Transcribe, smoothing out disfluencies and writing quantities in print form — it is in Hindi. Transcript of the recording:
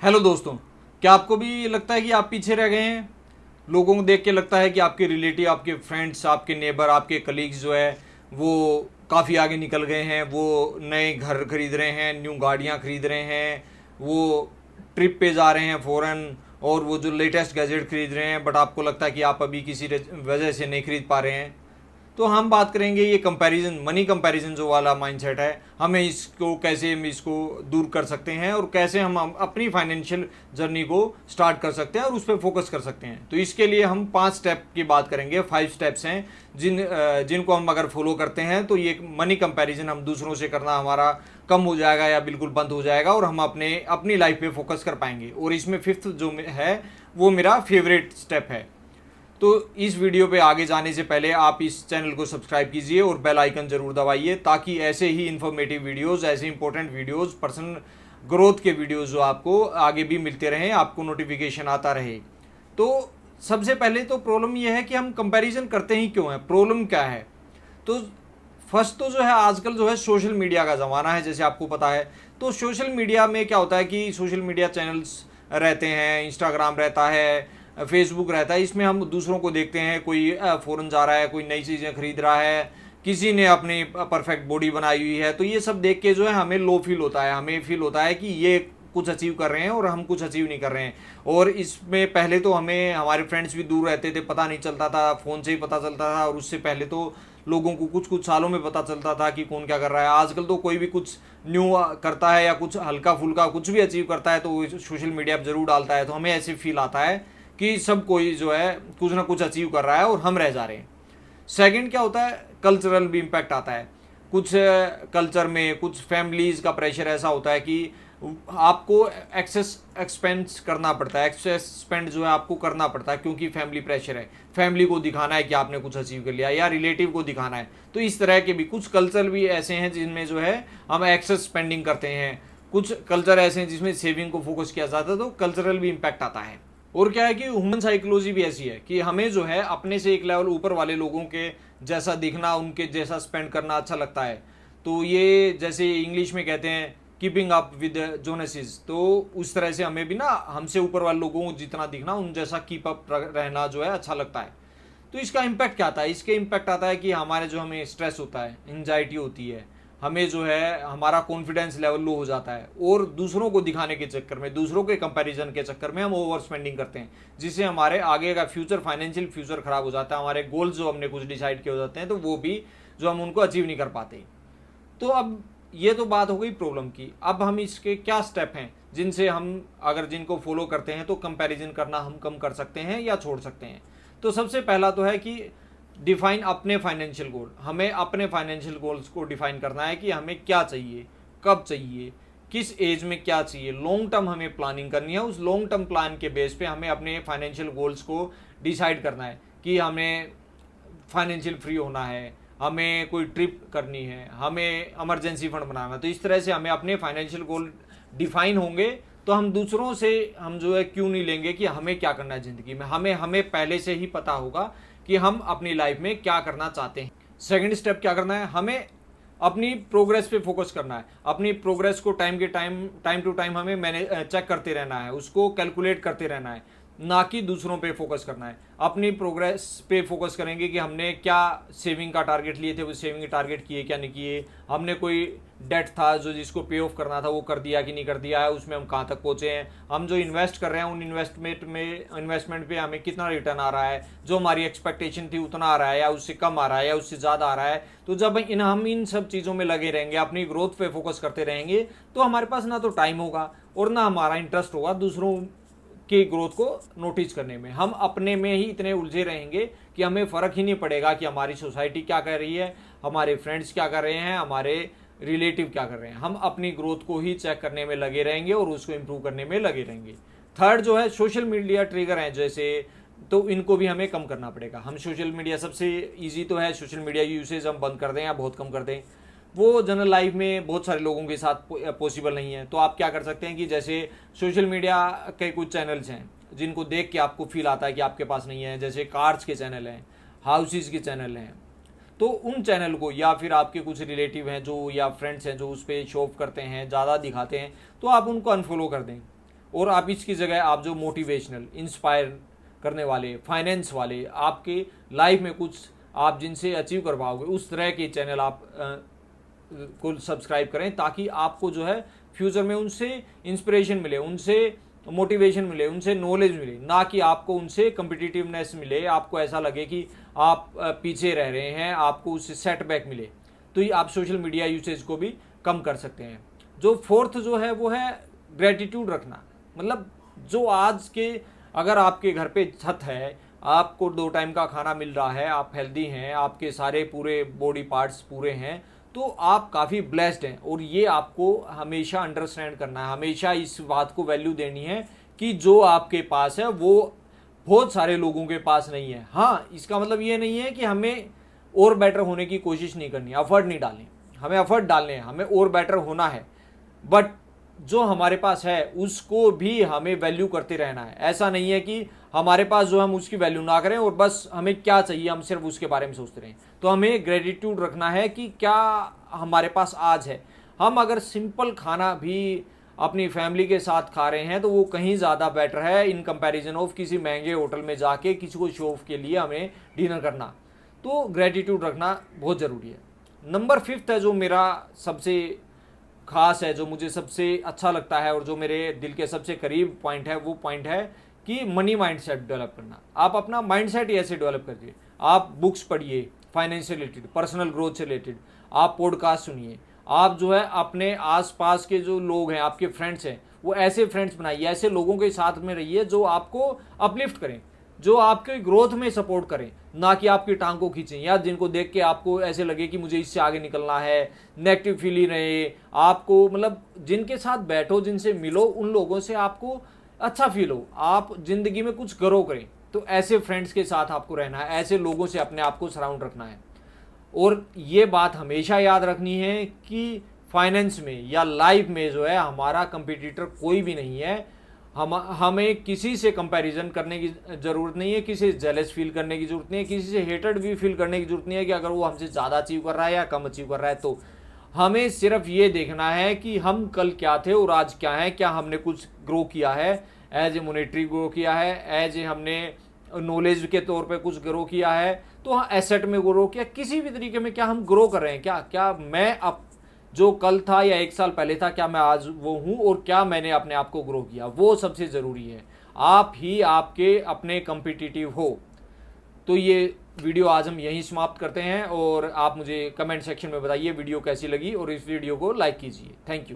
हेलो दोस्तों, क्या आपको भी लगता है कि आप पीछे रह गए हैं? लोगों को देख के लगता है कि आपके रिलेटिव, आपके फ्रेंड्स, आपके नेबर, आपके कलीग्स जो है वो काफ़ी आगे निकल गए हैं। वो नए घर खरीद रहे हैं, न्यू गाड़ियाँ खरीद रहे हैं, वो ट्रिप पे जा रहे हैं फ़ॉरेन, और वो जो लेटेस्ट गैजेट खरीद रहे हैं, बट आपको लगता है कि आप अभी किसी वजह से नहीं खरीद पा रहे हैं। तो हम बात करेंगे ये कंपैरिजन, मनी कंपैरिजन जो वाला माइंडसेट है, हमें इसको कैसे हम इसको दूर कर सकते हैं और कैसे हम अपनी फाइनेंशियल जर्नी को स्टार्ट कर सकते हैं और उस पर फोकस कर सकते हैं। तो इसके लिए हम 5 स्टेप की बात करेंगे। 5 स्टेप्स हैं जिनको हम अगर फॉलो करते हैं तो ये मनी कंपैरिजन हम दूसरों से करना हमारा कम हो जाएगा या बिल्कुल बंद हो जाएगा और हम अपनी लाइफ पे फोकस कर पाएंगे। और इसमें 5th जो है वो मेरा फेवरेट स्टेप है। तो इस वीडियो पे आगे जाने से पहले आप इस चैनल को सब्सक्राइब कीजिए और बेल आइकन जरूर दबाइए, ताकि ऐसे ही इन्फॉर्मेटिव वीडियोस, ऐसे इंपॉर्टेंट वीडियोस, पर्सनल ग्रोथ के वीडियोस जो आपको आगे भी मिलते रहें, आपको नोटिफिकेशन आता रहे। तो सबसे पहले तो प्रॉब्लम यह है कि हम कंपैरिजन करते ही क्यों हैं, प्रॉब्लम क्या है? तो फर्स्ट तो जो है आजकल जो है सोशल मीडिया का ज़माना है, जैसे आपको पता है। तो सोशल मीडिया में क्या होता है कि सोशल मीडिया चैनल्स रहते हैं, इंस्टाग्राम रहता है, फेसबुक रहता है। इसमें हम दूसरों को देखते हैं, कोई फ़ॉरेन जा रहा है, कोई नई चीज़ें खरीद रहा है, किसी ने अपनी परफेक्ट बॉडी बनाई हुई है। तो ये सब देख के जो है हमें लो फील होता है, हमें फील होता है कि ये कुछ अचीव कर रहे हैं और हम कुछ अचीव नहीं कर रहे हैं। और इसमें पहले तो हमें हमारे फ्रेंड्स भी दूर रहते थे, पता नहीं चलता था, फ़ोन से ही पता चलता था। और उससे पहले तो लोगों को कुछ कुछ सालों में पता चलता था कि कौन क्या कर रहा है। आजकल तो कोई भी कुछ न्यू करता है या कुछ हल्का फुल्का कुछ भी अचीव करता है तो वो सोशल मीडिया पर ज़रूर डालता है। तो हमें ऐसे फील आता है कि सब कोई जो है कुछ ना कुछ अचीव कर रहा है और हम रह जा रहे हैं। सेकंड क्या होता है, कल्चरल भी इम्पैक्ट आता है। कुछ कल्चर में कुछ फैमिलीज़ का प्रेशर ऐसा होता है कि आपको एक्सेस एक्सपेंस करना पड़ता है, एक्सेस स्पेंड जो है आपको करना पड़ता है, क्योंकि फैमिली प्रेशर है। फैमिली को दिखाना है कि आपने कुछ अचीव कर लिया, या रिलेटिव को दिखाना है। तो इस तरह के भी कुछ कल्चर भी ऐसे हैं जिनमें जो है हम एक्सेस स्पेंडिंग करते हैं। कुछ कल्चर ऐसे हैं जिसमें सेविंग को फोकस किया जाता है, तो कल्चरल भी इम्पैक्ट आता है। और क्या है कि ह्यूमन साइकोलॉजी भी ऐसी है कि हमें जो है अपने से एक लेवल ऊपर वाले लोगों के जैसा दिखना, उनके जैसा स्पेंड करना अच्छा लगता है। तो ये जैसे इंग्लिश में कहते हैं कीपिंग अप विद जोनसिस, तो उस तरह से हमें भी ना हमसे ऊपर वाले लोगों को जितना दिखना उन जैसा कीप अप रहना जो है अच्छा लगता है। तो इसका इम्पैक्ट क्या आता है? इसके इम्पैक्ट आता है कि हमारे जो हमें स्ट्रेस होता है, एंजाइटी होती है, हमें जो है हमारा कॉन्फिडेंस लेवल लो हो जाता है, और दूसरों को दिखाने के चक्कर में, दूसरों के कंपैरिजन के चक्कर में हम ओवर स्पेंडिंग करते हैं, जिससे हमारे आगे का फ्यूचर, फाइनेंशियल फ्यूचर खराब हो जाता है। हमारे गोल्स जो हमने कुछ डिसाइड किए हो जाते हैं तो वो भी जो हम उनको अचीव नहीं कर पाते। तो अब ये तो बात हो गई प्रॉब्लम की। अब हम इसके क्या स्टेप हैं जिनसे हम अगर जिनको फॉलो करते हैं तो कंपैरिजन करना हम कम कर सकते हैं या छोड़ सकते हैं? तो सबसे पहला तो है कि डिफाइन अपने फाइनेंशियल गोल। हमें अपने फाइनेंशियल गोल्स को डिफाइन करना है कि हमें क्या चाहिए, कब चाहिए, किस एज में क्या चाहिए। लॉन्ग टर्म हमें प्लानिंग करनी है। उस लॉन्ग टर्म प्लान के बेस पे हमें अपने फाइनेंशियल गोल्स को डिसाइड करना है कि हमें फाइनेंशियल फ्री होना है, हमें कोई ट्रिप करनी है, हमें इमरजेंसी फंड बनाना है। तो इस तरह से हमें अपने फाइनेंशियल गोल डिफाइन होंगे तो हम दूसरों से हम जो है क्यों नहीं लेंगे कि हमें क्या करना है ज़िंदगी में। हमें पहले से ही पता होगा कि हम अपनी लाइफ में क्या करना चाहते हैं। सेकंड स्टेप क्या करना है, हमें अपनी प्रोग्रेस पे फोकस करना है। अपनी प्रोग्रेस को टाइम टू टाइम हमें मैंने चेक करते रहना है, उसको कैलकुलेट करते रहना है, ना कि दूसरों पे फोकस करना है। अपनी प्रोग्रेस पे फोकस करेंगे कि हमने क्या सेविंग का टारगेट लिए थे, वो सेविंग के टारगेट किए क्या नहीं किए, हमने कोई डेट था जो जिसको पे ऑफ करना था वो कर दिया कि नहीं कर दिया है, उसमें हम कहाँ तक पहुँचे हैं, हम जो इन्वेस्ट कर रहे हैं उन इन्वेस्टमेंट पे हमें कितना रिटर्न आ रहा है, जो हमारी एक्सपेक्टेशन थी उतना आ रहा है या उससे कम आ रहा है या उससे ज़्यादा आ रहा है। तो जब हम इन सब चीज़ों में लगे रहेंगे, अपनी ग्रोथ पे फोकस करते रहेंगे, तो हमारे पास ना तो टाइम होगा और ना हमारा इंटरेस्ट होगा दूसरों की ग्रोथ को नोटिस करने में। हम अपने में ही इतने उलझे रहेंगे कि हमें फ़र्क ही नहीं पड़ेगा कि हमारी सोसाइटी क्या कर रही है, हमारे फ्रेंड्स क्या कर रहे हैं, हमारे रिलेटिव क्या कर रहे हैं। हम अपनी ग्रोथ को ही चेक करने में लगे रहेंगे और उसको इम्प्रूव करने में लगे रहेंगे। थर्ड जो है सोशल मीडिया ट्रिगर हैं जैसे, तो इनको भी हमें कम करना पड़ेगा। हम सोशल मीडिया, सबसे ईजी तो है सोशल मीडिया यूसेज हम बंद कर दें या बहुत कम कर दें। वो जनरल लाइफ में बहुत सारे लोगों के साथ पॉसिबल नहीं है। तो आप क्या कर सकते हैं कि जैसे सोशल मीडिया के कुछ चैनल्स हैं जिनको देख के आपको फील आता है कि आपके पास नहीं है, जैसे कार्स के चैनल हैं, हाउसेस के चैनल हैं, तो उन चैनल को, या फिर आपके कुछ रिलेटिव हैं जो, या फ्रेंड्स हैं जो उस पर शो ऑफ करते हैं, ज़्यादा दिखाते हैं, तो आप उनको अनफॉलो कर दें। और आप इसकी जगह आप जो मोटिवेशनल, इंस्पायर करने वाले, फाइनेंस वाले, आपके लाइफ में कुछ आप जिनसे अचीव कर पाओगे उस तरह के चैनल आप को सब्सक्राइब करें, ताकि आपको जो है फ्यूचर में उनसे इंस्पिरेशन मिले, उनसे मोटिवेशन मिले, उनसे नॉलेज मिले, ना कि आपको उनसे कम्पिटिटिवनेस मिले, आपको ऐसा लगे कि आप पीछे रह रहे हैं, आपको उससे सेटबैक मिले। तो ये आप सोशल मीडिया यूसेज को भी कम कर सकते हैं। जो फोर्थ जो है वो है ग्रेटिट्यूड रखना। मतलब जो आज के, अगर आपके घर पे छत है, आपको 2 टाइम का खाना मिल रहा है, आप हेल्दी हैं, आपके सारे पूरे बॉडी पार्ट्स पूरे हैं, तो आप काफ़ी ब्लेस्ड हैं। और ये आपको हमेशा अंडरस्टैंड करना है, हमेशा इस बात को वैल्यू देनी है कि जो आपके पास है वो बहुत सारे लोगों के पास नहीं है। हाँ, इसका मतलब ये नहीं है कि हमें और बेटर होने की कोशिश नहीं करनी, एफर्ट नहीं डालनी, हमें एफर्ट डालने हैं, हमें और बेटर होना है, बट जो हमारे पास है उसको भी हमें वैल्यू करते रहना है। ऐसा नहीं है कि हमारे पास जो हम उसकी वैल्यू ना करें और बस हमें क्या चाहिए हम सिर्फ उसके बारे में सोचते रहें। तो हमें ग्रेटिट्यूड रखना है कि क्या हमारे पास आज है। हम अगर सिंपल खाना भी अपनी फैमिली के साथ खा रहे हैं तो वो कहीं ज़्यादा बेटर है इन कंपैरिजन ऑफ किसी महंगे होटल में जाके किसी को शो ऑफ के लिए हमें डिनर करना। तो ग्रेटिट्यूड रखना बहुत ज़रूरी है। नंबर 5 है जो मेरा सबसे खास है, जो मुझे सबसे अच्छा लगता है और जो मेरे दिल के सबसे करीब पॉइंट है, वो पॉइंट है कि मनी माइंडसेट डेवलप करना। आप अपना माइंडसेट ही ऐसे डेवलप करिए, आप बुक्स पढ़िए फाइनेंस से रिलेटेड, पर्सनल ग्रोथ से रिलेटेड, आप पॉडकास्ट सुनिए, आप जो है अपने आसपास के जो लोग हैं, आपके फ्रेंड्स हैं, वो ऐसे फ्रेंड्स बनाइए, ऐसे लोगों के साथ में रहिए जो आपको अपलिफ्ट करें, जो आपके ग्रोथ में सपोर्ट करें, ना कि आपकी टांग को खींचें या जिनको देख के आपको ऐसे लगे कि मुझे इससे आगे निकलना है, नेगेटिव फील ही रहे आपको। मतलब जिनके साथ बैठो, जिनसे मिलो, उन लोगों से आपको अच्छा फील हो, आप जिंदगी में कुछ ग्रो करें। तो ऐसे फ्रेंड्स के साथ आपको रहना है, ऐसे लोगों से अपने आप को सराउंड रखना है। और ये बात हमेशा याद रखनी है कि फाइनेंस में या लाइफ में जो है हमारा कंपटीटर कोई भी नहीं है। हमें किसी से कंपैरिजन करने की ज़रूरत नहीं है, किसी से जेलस फील करने की ज़रूरत नहीं है, किसी से हेटेड भी फील करने की ज़रूरत नहीं है कि अगर वो हमसे ज़्यादा अचीव कर रहा है या कम अचीव कर रहा है। तो हमें सिर्फ ये देखना है कि हम कल क्या थे और आज क्या है, क्या हमने कुछ ग्रो किया है, एज ए मोनेटरी ग्रो किया है, एज ए हमने नॉलेज के तौर पे कुछ ग्रो किया है, तो हाँ एसेट में ग्रो किया, किसी भी तरीके में क्या हम ग्रो कर रहे हैं, क्या मैं अब जो कल था या 1 साल पहले था, क्या मैं आज वो हूँ और क्या मैंने अपने आप को ग्रो किया, वो सबसे ज़रूरी है। आप ही आपके अपने कम्पिटिटिव हो। तो ये वीडियो आज हम यहीं समाप्त करते हैं और आप मुझे कमेंट सेक्शन में बताइए वीडियो कैसी लगी और इस वीडियो को लाइक कीजिए। Thank you.